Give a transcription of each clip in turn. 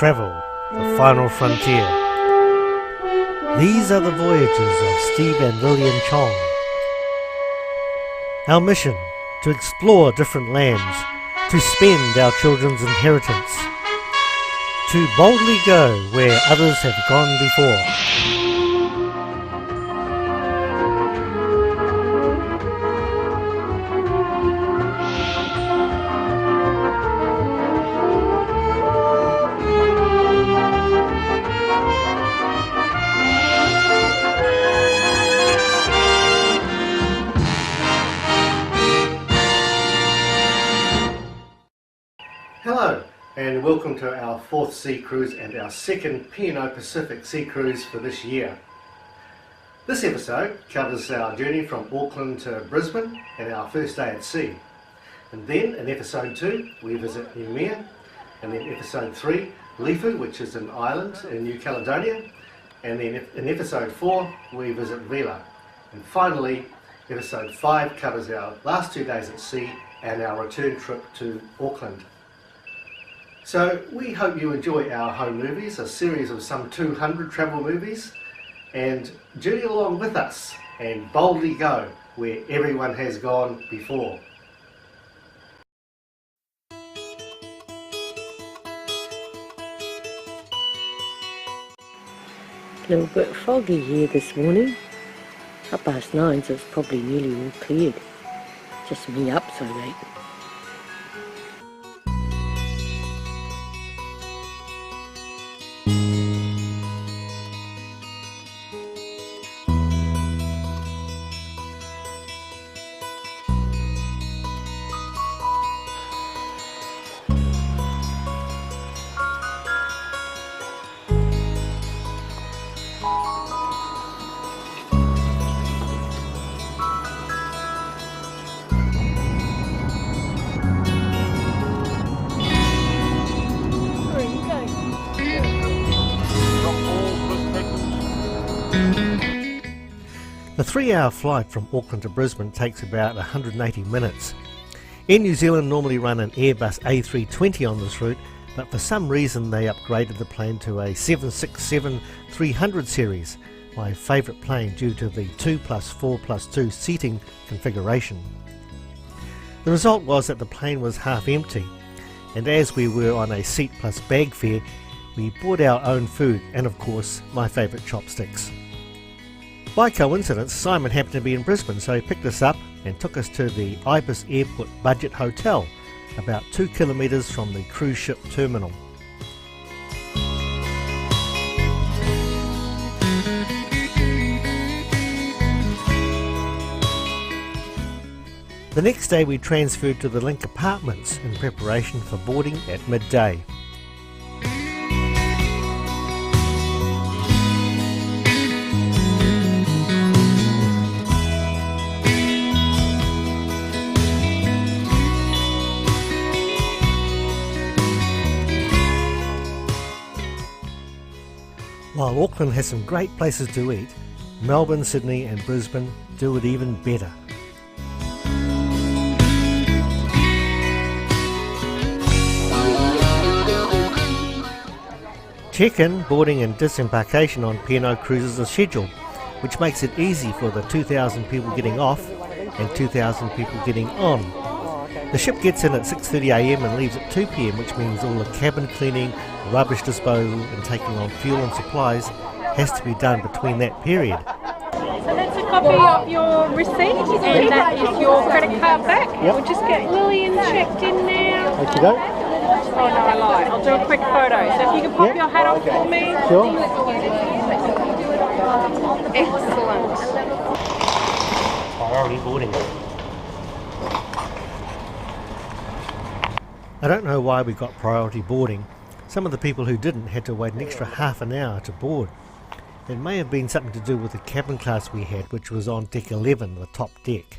Travel, the final frontier. These are the voyages of Steve and Lillian Chong. Our mission, to explore different lands, to spend our children's inheritance, to boldly go where others have gone before. Hello and welcome to our fourth sea cruise and our second P&O Pacific sea cruise for this year. This episode covers our journey from Auckland to Brisbane and our first day at sea. And then in episode 2 we visit Noumea, and then episode 3 Lifu, which is an island in New Caledonia, and then in episode 4 we visit Vila. And finally episode 5 covers our last 2 days at sea and our return trip to Auckland. So we hope you enjoy our home movies, a series of some 200 travel movies, and journey along with us and boldly go where everyone has gone before. A little bit foggy here this morning. 9:30, so it's probably nearly all cleared. Just me up so late. The 3-hour flight from Auckland to Brisbane takes about 180 minutes. Air New Zealand normally run an Airbus A320 on this route, but for some reason they upgraded the plane to a 767-300 series, my favourite plane due to the 2+4+2 seating configuration. The result was that the plane was half empty, and as we were on a seat plus bag fare, we bought our own food and of course my favourite chopsticks. By coincidence, Simon happened to be in Brisbane, so he picked us up and took us to the Ibis Airport Budget Hotel, about 2 kilometres from the cruise ship terminal. The next day we transferred to the Link Apartments in preparation for boarding at midday. While Auckland has some great places to eat, Melbourne, Sydney and Brisbane do it even better. Check-in, boarding and disembarkation on P&O cruises are scheduled, which makes it easy for the 2,000 people getting off and 2,000 people getting on. The ship gets in at 6:30 AM and leaves at 2 PM, which means all the cabin cleaning, rubbish disposal and taking on fuel and supplies has to be done between that period. So that's a copy of your receipt and that is your credit card back. Yep. We'll just get Lillian checked in now. Okay, go. Oh no, I lied. I'll do a quick photo. So if you can pop your hat off for me. Sure. Excellent. Priority boarding. I don't know why we got priority boarding. Some of the people who didn't had to wait an extra half an hour to board. It may have been something to do with the cabin class we had, which was on deck 11, the top deck.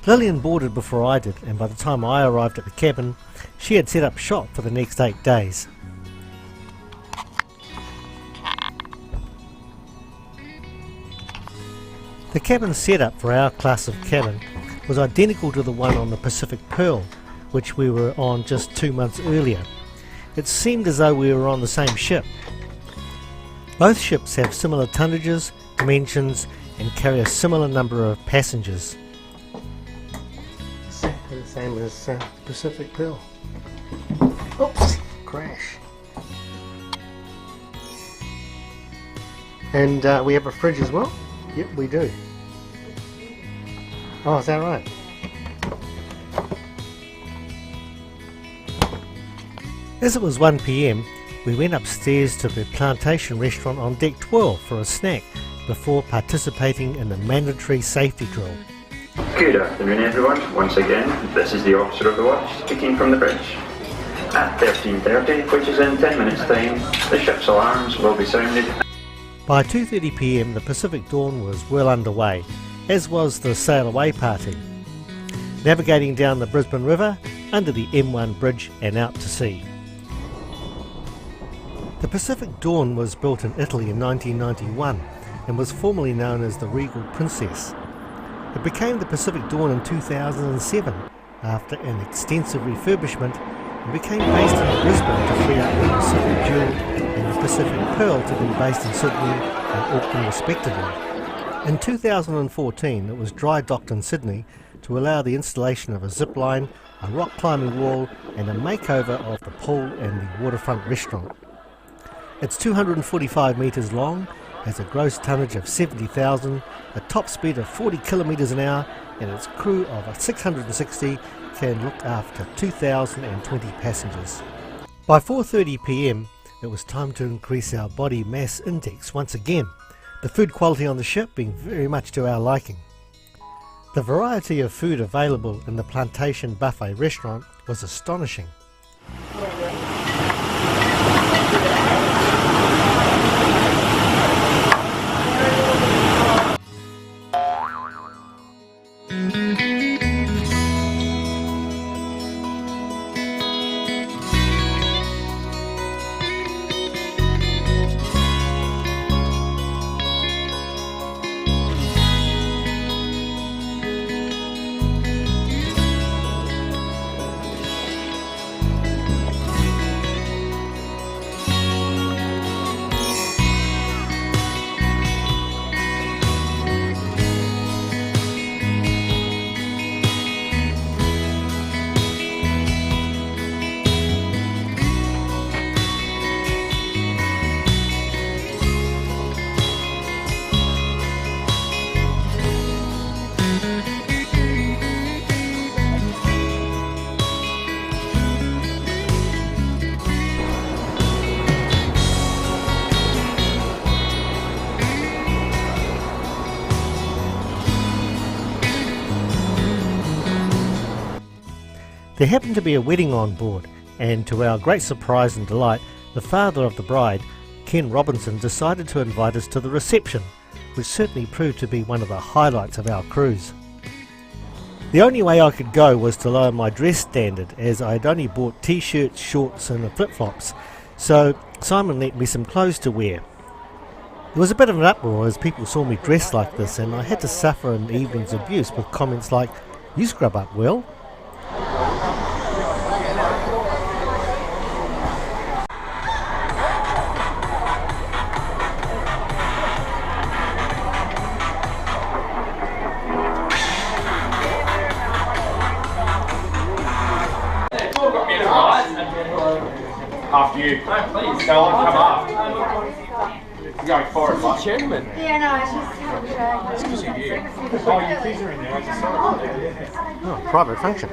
Lillian boarded before I did, and by the time I arrived at the cabin, She had set up shop for the next 8 days. The cabin setup for our class of cabin was identical to the one on the Pacific Pearl, which we were on just 2 months earlier. It seemed as though we were on the same ship. Both ships have similar tonnages, dimensions, and carry a similar number of passengers. Exactly the same as Pacific Pearl. Oops, crash. And we have a fridge as well? Yep, we do. Oh, is that right? As it was 1 PM, we went upstairs to the plantation restaurant on deck 12 for a snack before participating in the mandatory safety drill. Good afternoon everyone, once again, this is the officer of the watch speaking from the bridge. At 13:30, which is in 10 minutes time, the ship's alarms will be sounded. By 2:30 PM the Pacific Dawn was well underway, as was the sail away party, navigating down the Brisbane River, under the M1 bridge and out to sea. The Pacific Dawn was built in Italy in 1991 and was formerly known as the Regal Princess. It became the Pacific Dawn in 2007 after an extensive refurbishment and became based in Brisbane to free up the Pacific Jewel and the Pacific Pearl to be based in Sydney and Auckland respectively. In 2014 it was dry docked in Sydney to allow the installation of a zip line, a rock climbing wall and a makeover of the pool and the waterfront restaurant. It's 245 metres long, has a gross tonnage of 70,000, a top speed of 40 kilometres an hour, and its crew of 660 can look after 2,020 passengers. By 4:30 PM it was time to increase our body mass index once again, the food quality on the ship being very much to our liking. The variety of food available in the Plantation Buffet restaurant was astonishing. There happened to be a wedding on board, and to our great surprise and delight, the father of the bride, Ken Robinson, decided to invite us to the reception, which certainly proved to be one of the highlights of our cruise. The only way I could go was to lower my dress standard, as I had only bought t-shirts, shorts and flip-flops, so Simon lent me some clothes to wear. There was a bit of an uproar as people saw me dressed like this, and I had to suffer an evening's abuse with comments like, "You scrub up well." After you. No, please. Go on, come up. You're going forward, like. Gentlemen. Yeah, no, it's just It's because of you. Oh, your kids are in there. I just saw it. Oh, private function.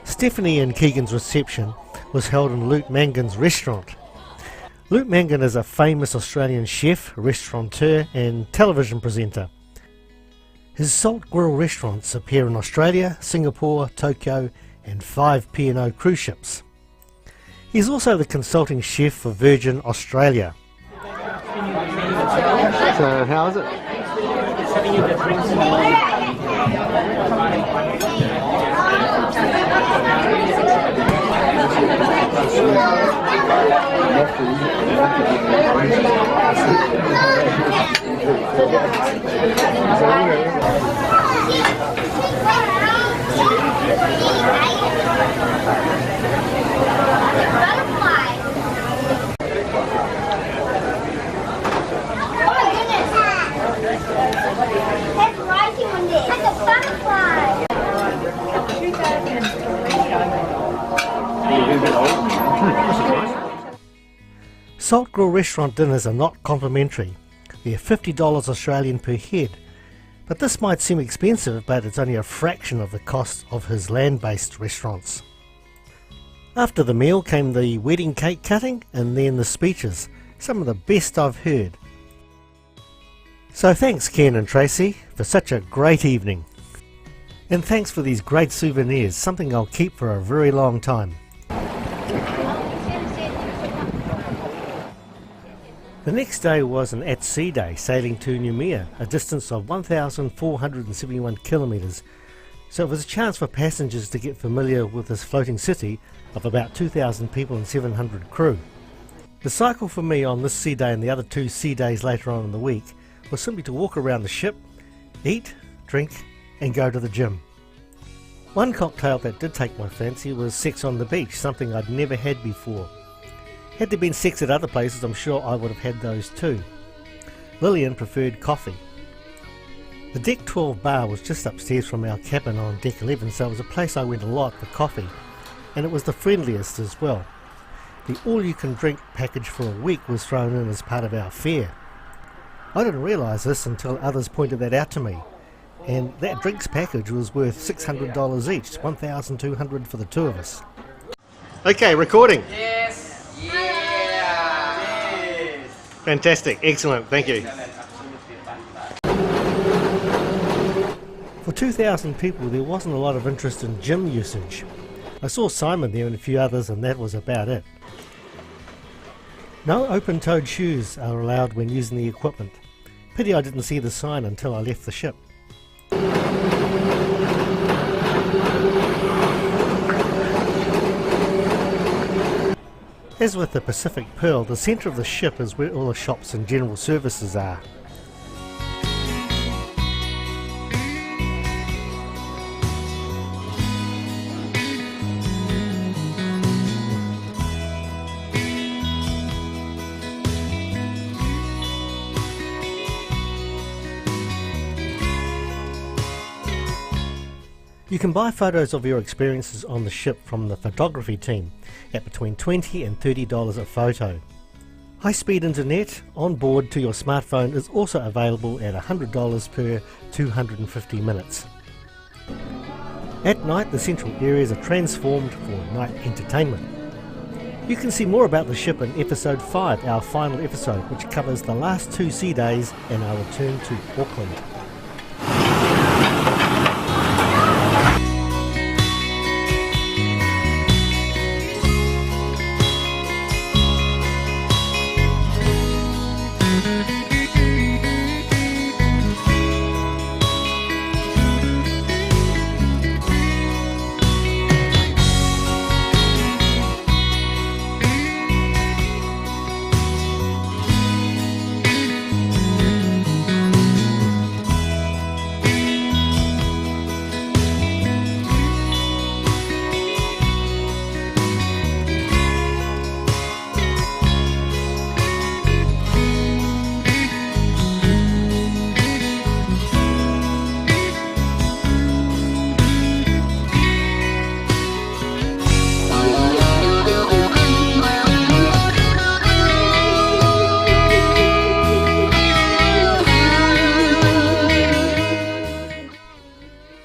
Stephanie and Keegan's reception was held in Luke Mangan's restaurant. Luke Mangan is a famous Australian chef, restaurateur and television presenter. His salt grill restaurants appear in Australia, Singapore, Tokyo and 5 P&O cruise ships. He's also the consulting chef for Virgin Australia. So how is it? Salt Grill restaurant dinners are not complimentary. They're $50 Australian per head. But this might seem expensive, but it's only a fraction of the cost of his land-based restaurants. After the meal came the wedding cake cutting and then the speeches, some of the best I've heard. So thanks Ken and Tracy for such a great evening. And thanks for these great souvenirs, something I'll keep for a very long time. The next day was an at-sea day, sailing to Noumea, a distance of 1,471 kilometres, so it was a chance for passengers to get familiar with this floating city of about 2,000 people and 700 crew. The cycle for me on this sea day and the other 2 sea days later on in the week was simply to walk around the ship, eat, drink and go to the gym. One cocktail that did take my fancy was sex on the beach, something I'd never had before. Had there been sex at other places, I'm sure I would have had those too. Lillian preferred coffee. The Deck 12 bar was just upstairs from our cabin on Deck 11, so it was a place I went a lot for coffee, and it was the friendliest as well. The all-you-can-drink package for a week was thrown in as part of our fare. I didn't realise this until others pointed that out to me, and that drinks package was worth $600 each, $1,200 for the 2 of us. Okay, recording. Yes. Yeah. Fantastic, excellent, thank you. For 2,000 people there wasn't a lot of interest in gym usage. I saw Simon there and a few others and that was about it. No open-toed shoes are allowed when using the equipment. Pity I didn't see the sign until I left the ship. As with the Pacific Pearl, the centre of the ship is where all the shops and general services are. You can buy photos of your experiences on the ship from the photography team at between $20 and $30 a photo. High-speed internet on board to your smartphone is also available at $100 per 250 minutes. At night the central areas are transformed for night entertainment. You can see more about the ship in episode 5, our final episode, which covers the last 2 sea days and our return to Auckland.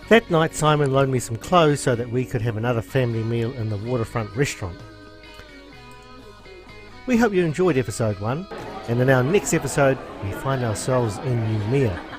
That night Simon loaned me some clothes so that we could have another family meal in the waterfront restaurant. We hope you enjoyed episode 1, and in our next episode we find ourselves in Noumea.